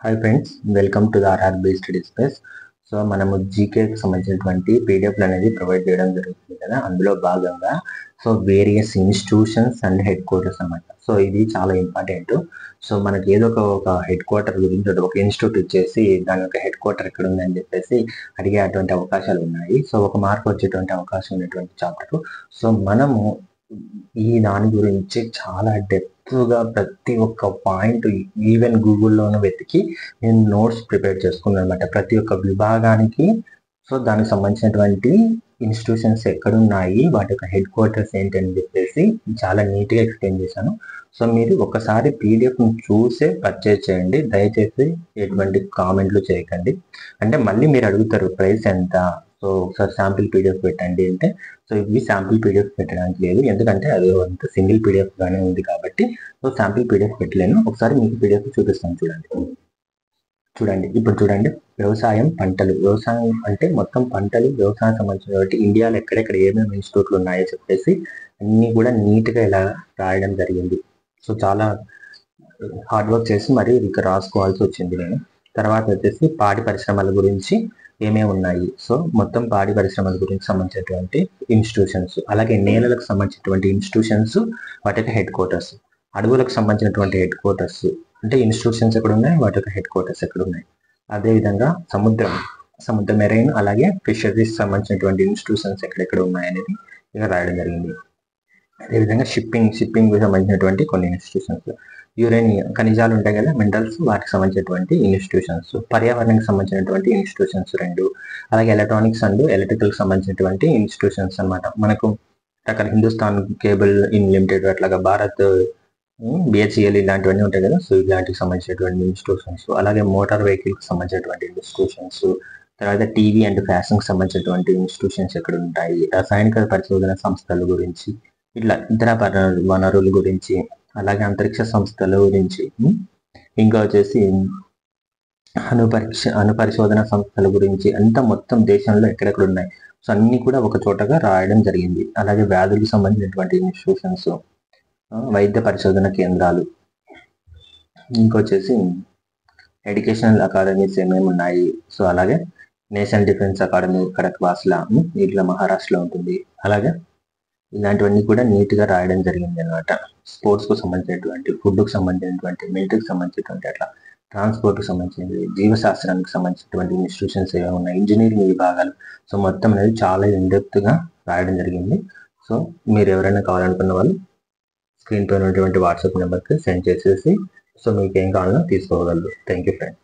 Hi friends, welcome to the RR based discuss. So మనము జీకేకి సంబంధించినటువంటి పీడిఎఫ్లు అనేది ప్రొవైడ్ చేయడం జరుగుతుంది కదా. అందులో భాగంగా various institutions and head quarters అన్నమాట. సో ఇది చాలా ఇంపార్టెంట్. సో మనకి ఏదో ఒక హెడ్ క్వార్టర్ గురించి ఒక ఇన్స్టిట్యూట్ ఇచ్చేసి దాని యొక్క హెడ్ క్వార్టర్ ఎక్కడ ఉందని చెప్పేసి అడిగే అటువంటి అవకాశాలు ఉన్నాయి. సో ఒక మార్క్ వచ్చేటువంటి అవకాశం ఉన్నటువంటి చాప్టర్. సో మనము ఈ దాని గురించి చాలా డెప్త్గా ప్రతి ఒక్క పాయింట్ ఈవెన్ గూగుల్లోనూ వెతికి నేను నోట్స్ ప్రిపేర్ చేసుకున్నాను అనమాట. ప్రతి ఒక్క విభాగానికి దానికి సంబంధించినటువంటి ఇన్స్టిట్యూషన్స్ ఎక్కడున్నాయి, వాటి యొక్క హెడ్ క్వార్టర్స్ ఏంటి అని చెప్పేసి చాలా నీట్గా ఎక్స్ప్లెయిన్ చేశాను. సో మీరు ఒకసారి పీడిఎఫ్ను చూసే పర్చేజ్ చేయండి. దయచేసి ఎటువంటి కామెంట్లు చేయకండి. అంటే మళ్ళీ మీరు అడుగుతారు ప్రైస్ ఎంత, సో ఒకసారి శాంపిల్ పీడిఎఫ్ పెట్టండి అంటే, సో ఇవి శాంపిల్ పీడిఎఫ్ పెట్టడానికి లేదు, ఎందుకంటే అది అంత సింగిల్ పీడిఎఫ్ గానే ఉంది కాబట్టి శాంపిల్ పీడిఎఫ్ పెట్టలేను. ఒకసారి మీకు పీడిఎఫ్ చూపిస్తాను. చూడండి ఇప్పుడు చూడండి, వ్యవసాయం, పంటలు. వ్యవసాయం అంటే మొత్తం పంటలు, వ్యవసాయం సంబంధించిన ఇండియాలో ఎక్కడెక్కడ ఏమేమి ఇన్స్టిట్యూట్లు ఉన్నాయో చెప్పేసి అన్ని కూడా నీట్గా ఇలా రాయడం జరిగింది. సో చాలా హార్డ్ వర్క్ చేసి మరి ఇక రాసుకోవాల్సి వచ్చింది నేను. తర్వాత వచ్చేసి పాడి పరిశ్రమల గురించి ఏమేమి ఉన్నాయి, సో మొత్తం పాడి పరిశ్రమల గురించి సంబంధించినటువంటి ఇన్స్టిట్యూషన్స్, అలాగే నేలలకు సంబంధించినటువంటి ఇన్స్టిట్యూషన్స్, వాటి యొక్క హెడ్ క్వార్టర్స్, అడవులకు సంబంధించినటువంటి హెడ్ క్వార్టర్స్ అంటే ఇన్స్టిట్యూషన్స్ ఎక్కడ ఉన్నాయి, వాటి యొక్క హెడ్ క్వార్టర్స్ ఎక్కడ ఉన్నాయి. అదేవిధంగా సముద్ర మెరైన్ అలాగే ఫిషరీస్ సంబంధించినటువంటి ఇన్స్టిట్యూషన్స్ ఎక్కడెక్కడ ఉన్నాయి అనేది ఇక రాయడం జరిగింది. అదేవిధంగా షిప్పింగ్ సంబంధించినటువంటి కొన్ని ఇన్స్టిట్యూషన్స్, యురేనియం ఖనిజాలు ఉంటాయి కదా, మినరల్స్, వాటికి సంబంధించినటువంటి ఇన్స్టిట్యూషన్స్, పర్యావరణానికి సంబంధించినటువంటి ఇన్స్టిట్యూషన్స్ 2, అలాగే ఎలక్ట్రానిక్స్ అండ్ ఎలక్ట్రికల్కి సంబంధించినటువంటి ఇన్స్టిట్యూషన్స్ అనమాట. మనకు రకాల హిందుస్థాన్ కేబుల్ ఇన్ లిమిటెడ్, అట్లాగా భారత్ బిహెచ్ఈఎల్ ఇలాంటివన్నీ ఉంటాయి కదా. సో ఇలాంటికి సంబంధించినటువంటి ఇన్స్టిట్యూషన్స్, అలాగే మోటార్ వెహికల్కి సంబంధించినటువంటి ఇన్స్టిట్యూషన్స్, తర్వాత టీవీ అండ్ ఫ్యాషన్కి సంబంధించినటువంటి ఇన్స్టిట్యూషన్స్ ఎక్కడ ఉంటాయి, రసాయనిక పరిశోధన సంస్థల గురించి, ఇట్లా ఇతర వనరుల గురించి, అలాగే అంతరిక్ష సంస్థల గురించి, ఇంకా వచ్చేసి అణు పరిశోధన సంస్థల గురించి అంతా మొత్తం దేశంలో ఎక్కడెక్కడ ఉన్నాయి, సో అన్ని కూడా ఒక చోటగా రాయడం జరిగింది. అలాగే వ్యాధులకు సంబంధించినటువంటి ఇన్స్టిట్యూషన్స్, వైద్య పరిశోధన కేంద్రాలు, ఇంకొచ్చేసి ఎడ్యుకేషనల్ అకాడమీస్ ఏమేమి ఉన్నాయి, సో అలాగే నేషనల్ డిఫెన్స్ అకాడమీ ఖడక్వాస్లా, ఇట్లా మహారాష్ట్రలో ఉంటుంది. అలాగే ఇలాంటివన్నీ కూడా నీట్గా రాయడం జరిగింది అనమాట. స్పోర్ట్స్కు సంబంధించినటువంటి, ఫుడ్కు సంబంధించినటువంటి, మిలిటరీకి సంబంధించినటువంటి, అట్లా ట్రాన్స్పోర్ట్కి సంబంధించినవి, జీవశాస్త్రానికి సంబంధించినటువంటి ఇన్స్టిట్యూషన్స్ ఏమేమి ఉన్నాయి, ఇంజనీరింగ్ విభాగాలు, సో మొత్తం అనేది చాలా ఇన్డెప్త్గా రాయడం జరిగింది. సో మీరు ఎవరైనా కావాలనుకున్న వాళ్ళు స్క్రీన్ పైన ఉన్నటువంటి వాట్సాప్ నెంబర్కి సెండ్ చేసేసి సో మీకు ఏం కావాలన్నా తీసుకోగలరు. Thank you friend.